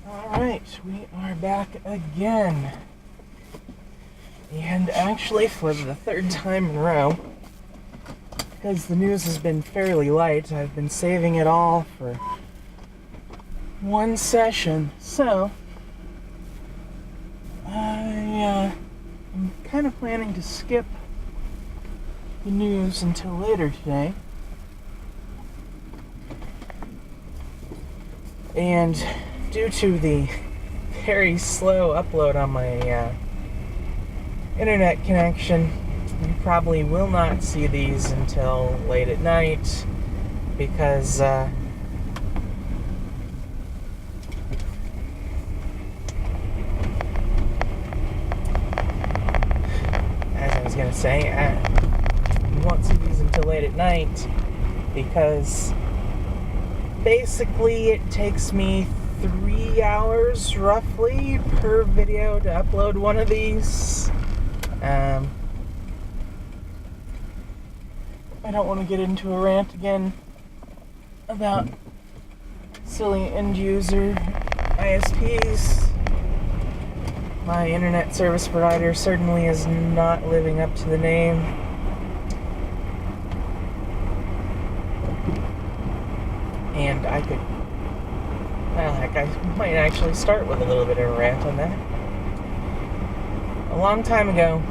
Alright, we are back again. And actually, for the third time in a row, because the news has been fairly light, I've been saving it all for one session. So, I'm kind of planning to skip the news until later today. And due to the very slow upload on my internet connection, you probably will not see these until late at night because as I was going to say, you won't see these until late at night because basically it takes me 3 hours roughly per video to upload one of these. I don't want to get into a rant again about silly end user ISPs. My internet service provider certainly is not living up to the name. And I could, well, heck, I might actually start with a little bit of a rant on that. A long time ago,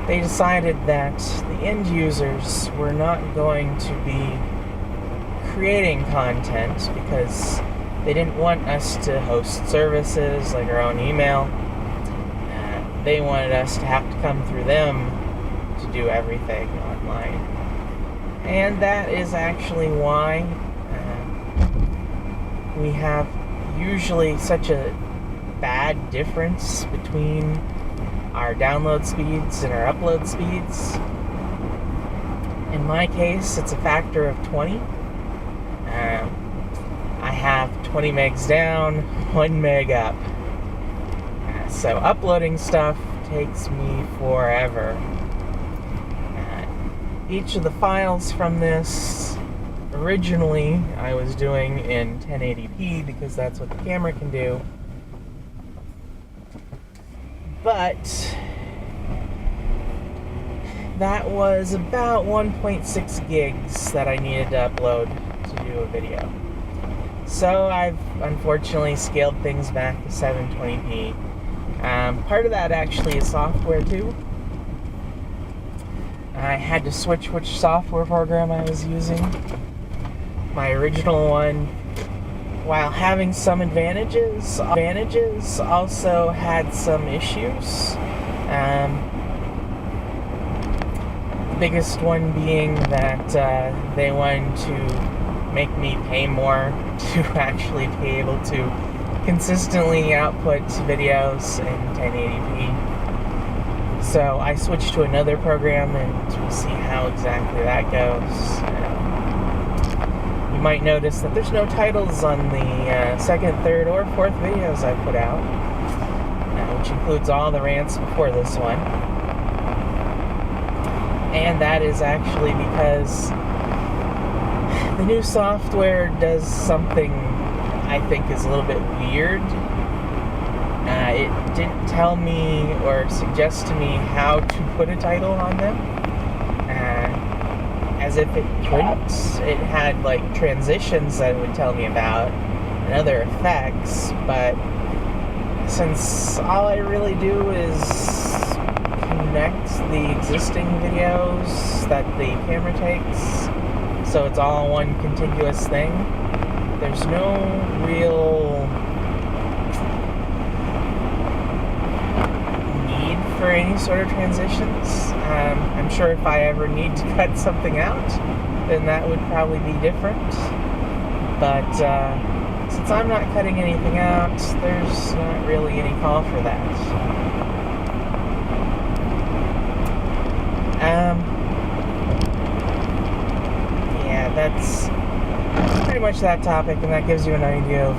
they decided that the end users were not going to be creating content because they didn't want us to host services like our own email. They wanted us to have to come through them to do everything online. And that is actually why we have usually such a bad difference between our download speeds and our upload speeds. In my case, it's a factor of 20. I have 20 megs down, 1 meg up. So uploading stuff takes me forever. Each of the files from this, originally I was doing in 1080p because that's what the camera can do. But that was about 1.6 gigs that I needed to upload to do a video. So I've unfortunately scaled things back to 720p. Part of that actually is software too. I had to switch which software program I was using. My original one, while having some advantages also had some issues. The biggest one being that they wanted to make me pay more to actually be able to consistently output videos in 1080p. So I switched to another program and we'll see how exactly that goes. You might notice that there's no titles on the second, third, or fourth videos I put out, which includes all the rants before this one. And that is actually because the new software does something I think is a little bit weird. It didn't tell me or suggest to me how to put a title on them. As if it couldn't. It had like transitions that it would tell me about and other effects, but since all I really do is connect the existing videos that the camera takes, so it's all one contiguous thing, there's no real need for any sort of transitions. I'm sure if I ever need to cut something out, then that would probably be different. But since I'm not cutting anything out, there's not really any call for that. Yeah, that's pretty much that topic, and that gives you an idea of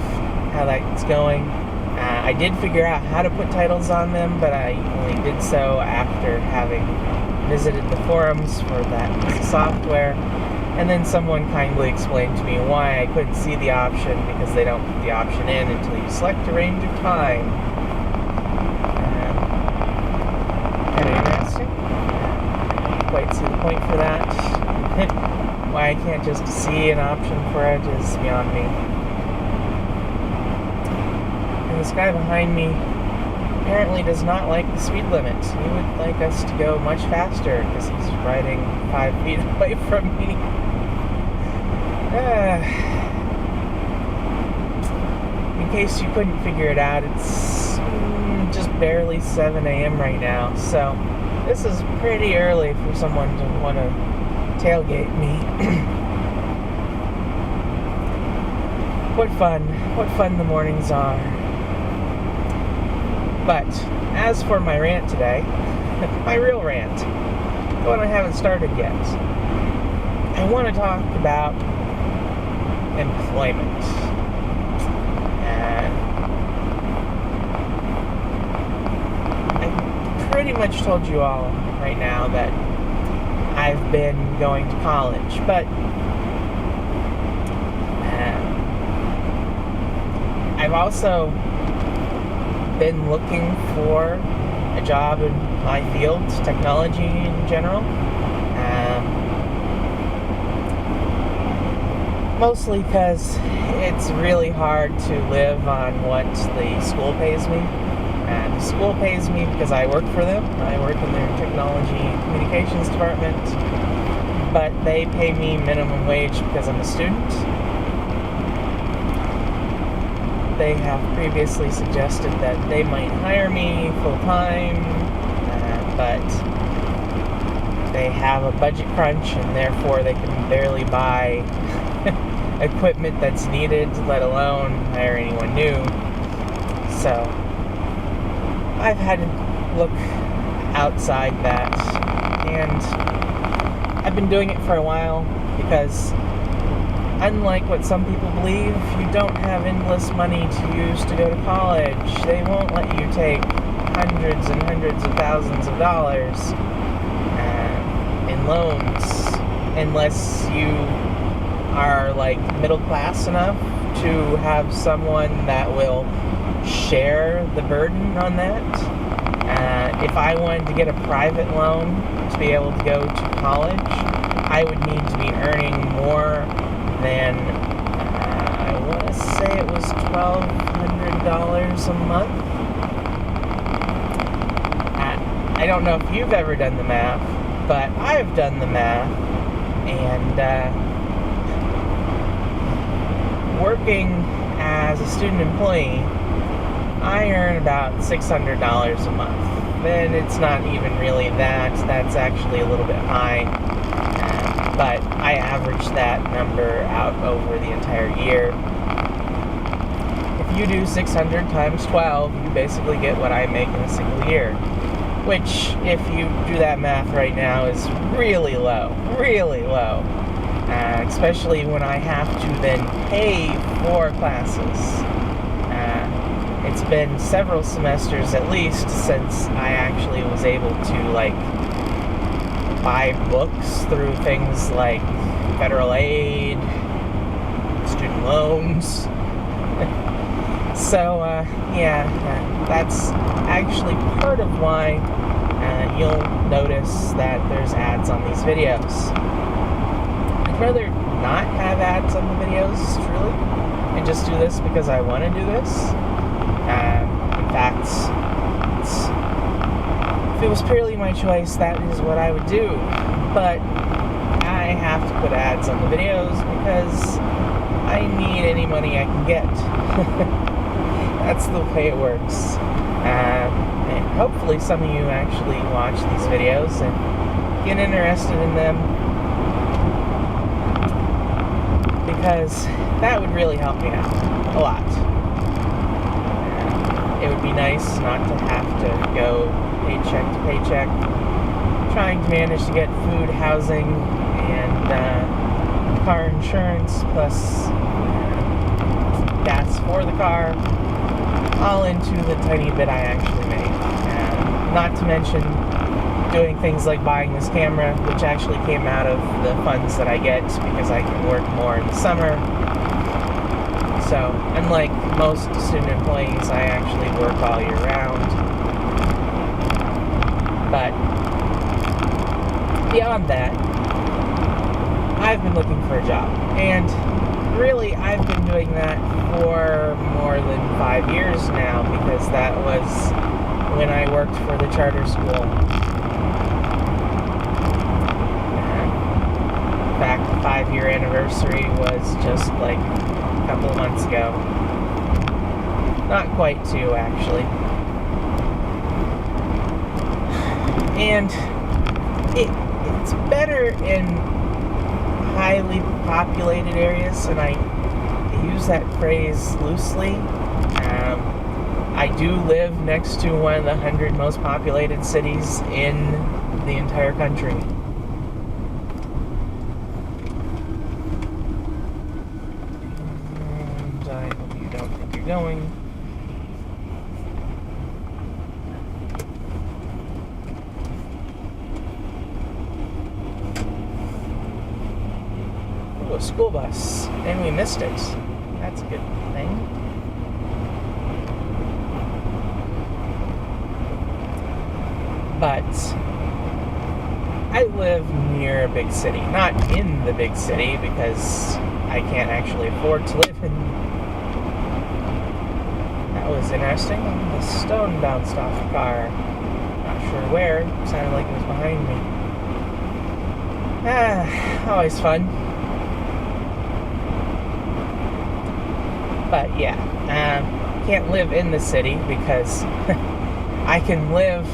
how that's going. I did figure out how to put titles on them, but I only did so after having visited the forums for that piece of software. And then someone kindly explained to me why I couldn't see the option, because they don't put the option in until you select a range of time. Kind of interesting. I didn't quite see the point for that. Why I can't just see an option for it is beyond me. And this guy behind me apparently does not like the speed limit. He would like us to go much faster because he's riding 5 feet away from me. In case you couldn't figure it out, it's just barely 7 a.m. right now, so this is pretty early for someone to want to tailgate me. What fun the mornings are. But as for my rant today, my real rant, the one I haven't started yet, I want to talk about employment. And I pretty much told you all right now that I've been going to college, but I've also been looking for a job in my field, technology in general. Mostly because it's really hard to live on what the school pays me. And the school pays me because I work for them. I work in their technology and communications department. But they pay me minimum wage because I'm a student. They have previously suggested that they might hire me full-time, but they have a budget crunch, and therefore they can barely buy equipment that's needed, let alone hire anyone new. So I've had to look outside that, and I've been doing it for a while because, unlike what some people believe, you don't have endless money to use to go to college. They won't let you take hundreds and hundreds of thousands of dollars in loans unless you are like middle class enough to have someone that will share the burden on that. If I wanted to get a private loan to be able to go to college, I would need to be earning more than, I want to say it was $1,200 a month. I don't know if you've ever done the math, but I've done the math, and working as a student employee, I earn about $600 a month. Then it's not even really that. That's actually a little bit high. But I average that number out over the entire year. If you do 600 times 12, you basically get what I make in a single year. Which, if you do that math right now, is really low. Really low. Especially when I have to then pay for classes. It's been several semesters at least since I actually was able to, like, buy books through things like federal aid, student loans. So, that's actually part of why you'll notice that there's ads on these videos. I'd rather not have ads on the videos, truly, and just do this because I want to do this. In fact, if it was purely my choice, that is what I would do. But I have to put ads on the videos because I need any money I can get. That's the way it works. And hopefully some of you actually watch these videos and get interested in them, because that would really help me out a lot. It would be nice not to have to go paycheck to paycheck, trying to manage to get food, housing, and car insurance, plus gas for the car, all into the tiny bit I actually make. Not to mention doing things like buying this camera, which actually came out of the funds that I get because I can work more in the summer. So, unlike most student employees, I actually work all year round. But beyond that, I've been looking for a job. And really, I've been doing that for more than 5 years now, because that was when I worked for the charter school. In fact, the 5-year anniversary was just like a couple of months ago. Not quite 2, actually. And it's better in highly populated areas, and I use that phrase loosely. I do live next to one of the 100 most populated cities in the entire country. And I hope you don't think you're going. Ooh, a school bus. And we missed it. That's a good thing. But I live near a big city. Not in the big city, because I can't actually afford to live in. That was interesting. The stone bounced off the car. Not sure where. It sounded like it was behind me. Always fun. But yeah, can't live in the city because I can live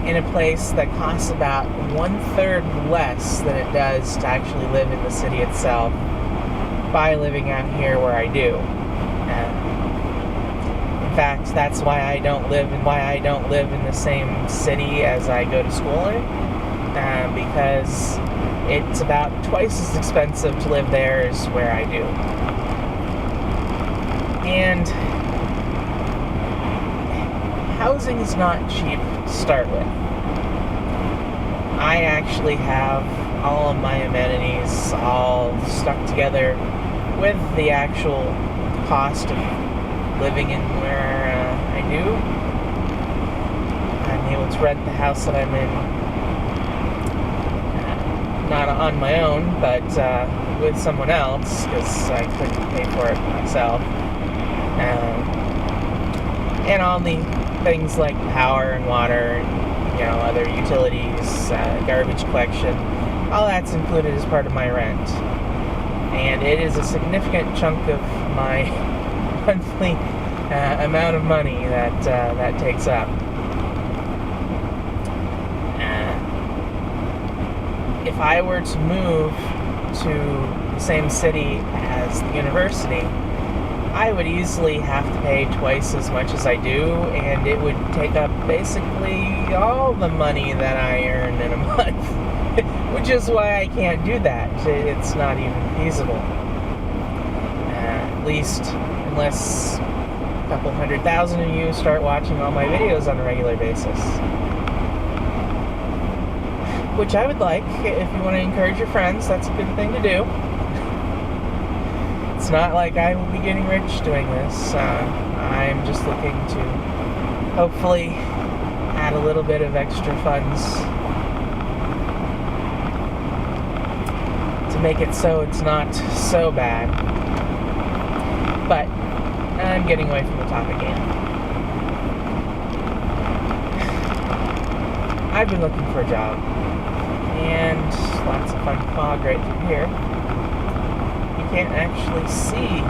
in a place that costs about 1/3 less than it does to actually live in the city itself by living out here where I do. In fact, that's why I don't live in the same city as I go to school in, because it's about twice as expensive to live there as where I do. And housing is not cheap to start with. I actually have all of my amenities all stuck together with the actual cost of living in where I do. I'm able to rent the house that I'm in, not on my own, but with someone else, because I couldn't pay for it myself. And all the things like power and water, and other utilities, garbage collection, all that's included as part of my rent. And it is a significant chunk of my monthly amount of money that takes up. If I were to move to the same city as the university, I would easily have to pay twice as much as I do, and it would take up basically all the money that I earn in a month, which is why I can't do that. It's not even feasible. At least unless a couple 100,000 of you start watching all my videos on a regular basis. Which I would like. If you want to encourage your friends, that's a good thing to do. It's not like I will be getting rich doing this. I'm just looking to hopefully add a little bit of extra funds to make it so it's not so bad. But I'm getting away from the topic again. I've been looking for a job, and lots of fun fog right through here. You can't actually see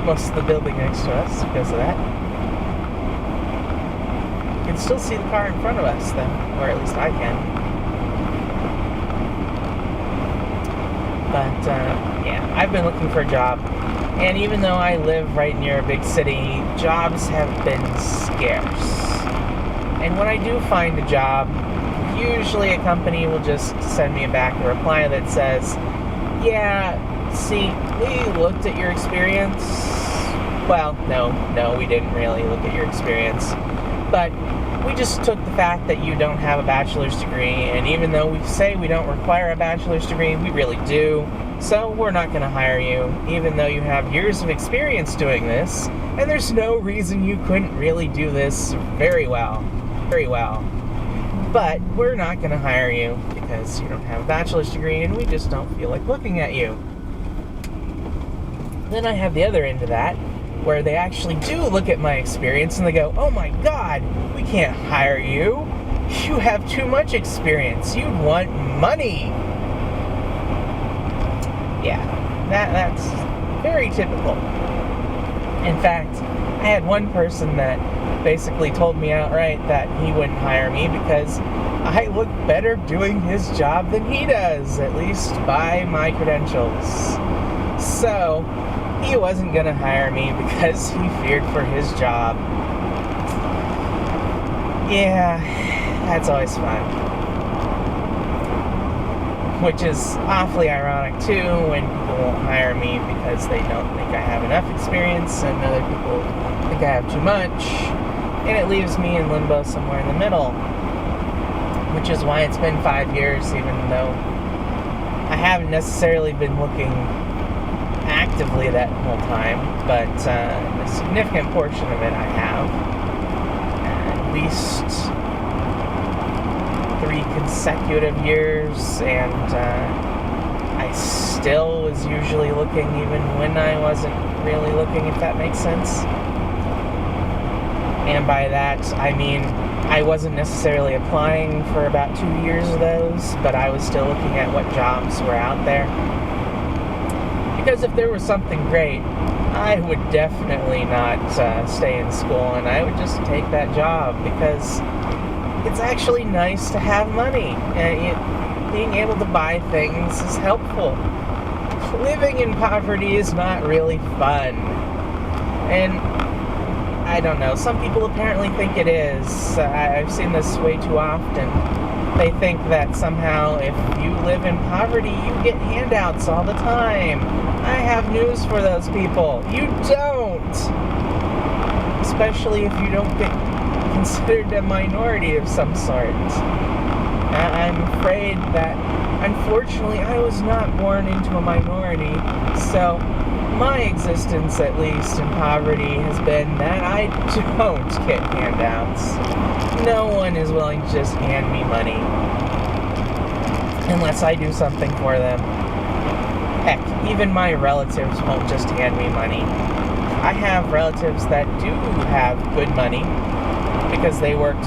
most of the building next to us because of that. You can still see the car in front of us, though, or at least I can. But, yeah, I've been looking for a job, and even though I live right near a big city, jobs have been scarce. And when I do find a job, usually a company will just send me back a reply that says, yeah, see, we looked at your experience. Well, no, we didn't really look at your experience. But we just took the fact that you don't have a bachelor's degree, and even though we say we don't require a bachelor's degree, we really do. So we're not going to hire you, even though you have years of experience doing this, and there's no reason you couldn't really do this very well. Very well. But we're not going to hire you because you don't have a bachelor's degree, and we just don't feel like looking at you. Then I have the other end of that, where they actually do look at my experience and they go, "Oh my God, we can't hire you. You have too much experience. You'd want money." Yeah, that's very typical. In fact, I had one person that basically told me outright that he wouldn't hire me because I look better doing his job than he does, at least by my credentials. So he wasn't going to hire me because he feared for his job. Yeah, that's always fun. Which is awfully ironic too when people won't hire me because they don't think I have enough experience and other people think I have too much. And it leaves me in limbo somewhere in the middle. Which is why it's been 5 years, even though I haven't necessarily been looking actively that whole time, but a significant portion of it I have. At least 3 consecutive years, and I still was usually looking even when I wasn't really looking, if that makes sense. And by that, I mean I wasn't necessarily applying for about 2 years of those, but I was still looking at what jobs were out there. Because if there was something great, I would definitely not stay in school, and I would just take that job because it's actually nice to have money. Being able to buy things is helpful. Living in poverty is not really fun. And I don't know, some people apparently think it is. I've seen this way too often. They think that somehow if you live in poverty, you get handouts all the time. I have news for those people. You don't. Especially if you don't get considered a minority of some sort. I'm afraid that, unfortunately, I was not born into a minority, so my existence, at least in poverty, has been that I don't get handouts. No one is willing to just hand me money unless I do something for them. Heck, even my relatives won't just hand me money. I have relatives that do have good money because they worked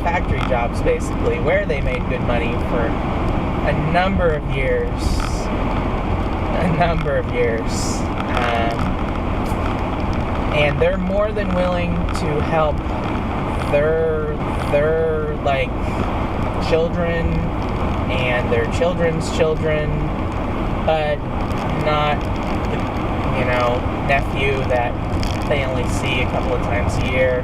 factory jobs basically, where they made good money for a number of years. And they're more than willing to help their like children and their children's children, but not the nephew that they only see a couple of times a year.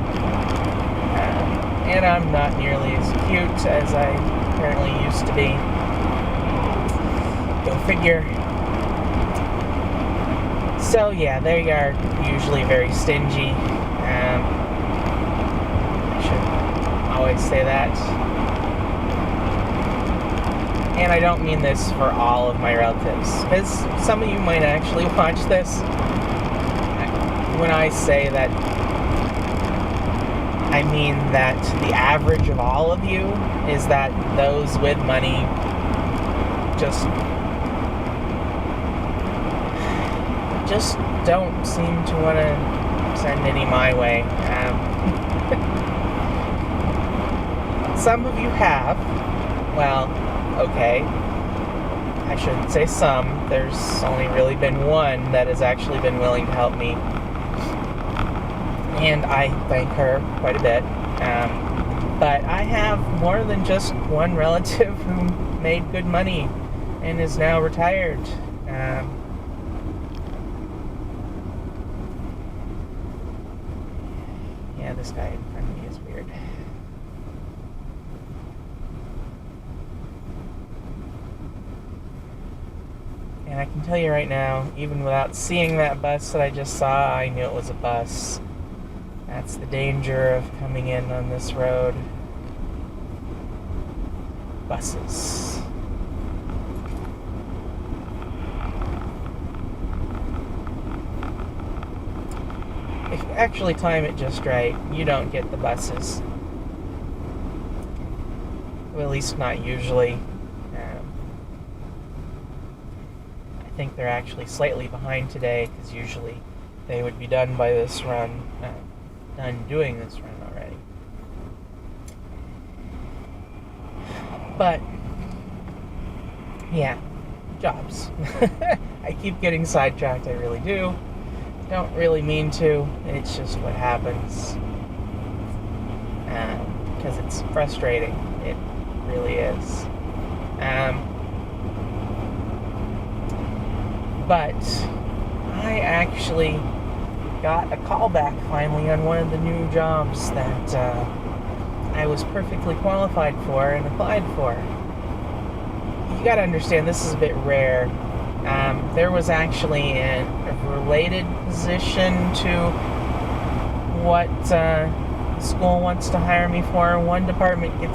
And I'm not nearly as cute as I apparently used to be. Go figure. So yeah, they are usually very stingy. I should always say that. And I don't mean this for all of my relatives, because some of you might actually watch this. When I say that, I mean that the average of all of you is that those with money just don't seem to want to send any my way. Some of you have. Well, okay. I shouldn't say some. There's only really been one that has actually been willing to help me. And I thank her quite a bit. But I have more than just one relative who made good money and is now retired. Yeah, this guy in front of me is weird. And I can tell you right now, even without seeing that bus that I just saw, I knew it was a bus. That's the danger of coming in on this road. Buses. If you actually time it just right, you don't get the buses. Well, at least not usually. I think they're actually slightly behind today, because usually they would be done by this run, done doing this run already. But, yeah, jobs. I keep getting sidetracked, I really do. Don't really mean to, it's just what happens. Because it's frustrating, it really is. But I actually got a call back finally on one of the new jobs that I was perfectly qualified for and applied for. You gotta understand, this is a bit rare. There was actually a related position to what the school wants to hire me for. One department gets